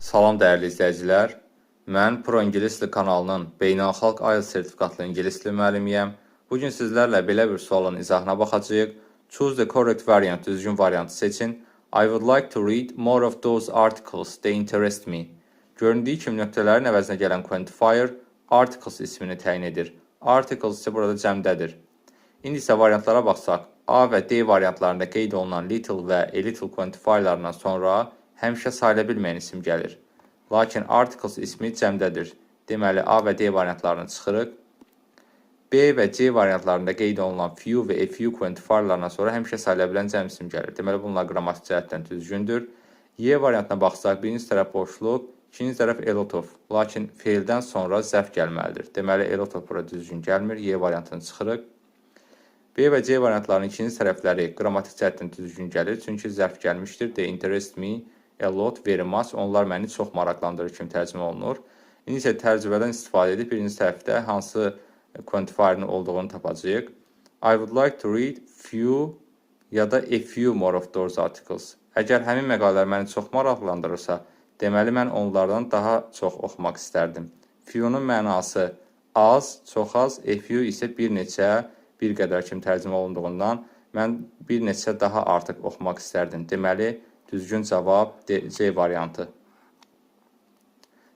Salam dəyərli izləyicilər. Mən Pro İngilis Dili kanalının beynəlxalq IELTS sertifikatlı ingilis dili müəllimiyəm. Bugün sizlərlə belə bir sualın izahına baxacağıq. Choose the correct variant, düzgün variantı seçin. I would like to read more of those articles, they interest me. Göründüyü kimi nöqtələrin əvəzinə gələn quantifier articles ismini təyin edir. Articles isə burada cəmdədir. İndi isə variantlara baxsaq, A və D variantlarında qeyd olunan little və a little quantifierlarından sonra həmişə sayıla bilməyən isim gəlir. Lakin articles ismi cəmdədir. Deməli, A və D variantlarını çıxırıq. B və C variantlarında qeyd olunan few və a few quantifierlarından sonra həmişə sayıla bilən cəm isim gəlir. Deməli, bunlar qrammatik cəhətdən düzgündür. Y variantına baxsaq, birinci tərəf boşluq, ikinci tərəf a lot of. Lakin feildən sonra zərf gəlməlidir. Deməli, a lot of bura düzgün gəlmir. Y variantını çıxırıq. B və C variantlarının ikinci tərəfləri qrammatik cəhətdən düzgün gəlir. Çünki zərf gəlmişdir. They interest me a lot, very much. Onlar məni çox maraqlandırır kimi tərcümə olunur. İndi isə tərcümədən istifadə edib birinci tərəfdə hansı quantifierin olduğunu tapacağıq. I would like to read few ya da a few more of those articles. Əgər həmin məqalələr məni çox maraqlandırırsa, deməli mən onlardan daha çox oxumaq istərdim. Few-nun mənası az, çox az, a few isə bir neçə, bir qədər kimi tərcümə olunduğundan mən bir neçə daha artıq oxumaq istərdim. Deməli, düzgün cavab C variantı.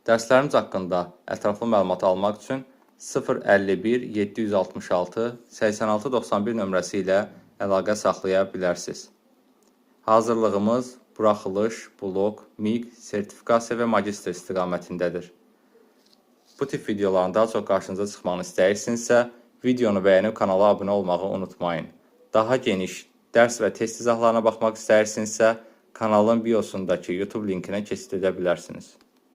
Dərslərimiz haqqında ətraflı məlumat almaq üçün 051 766 8691 nömrəsi ilə əlaqə saxlaya bilərsiniz. Hazırlığımız buraxılış, blok, MİQ, sertifikasiya və magistr istiqamətindədir. Bu tip videoların daha çox qarşınıza çıxmağını istəyirsinizsə, videonu bəyənib kanala abunə olmağı unutmayın. Daha geniş dərs və test izahlarına baxmaq istəyirsinizsə, kanalın biosundakı YouTube linkinə keçid edə bilərsiniz.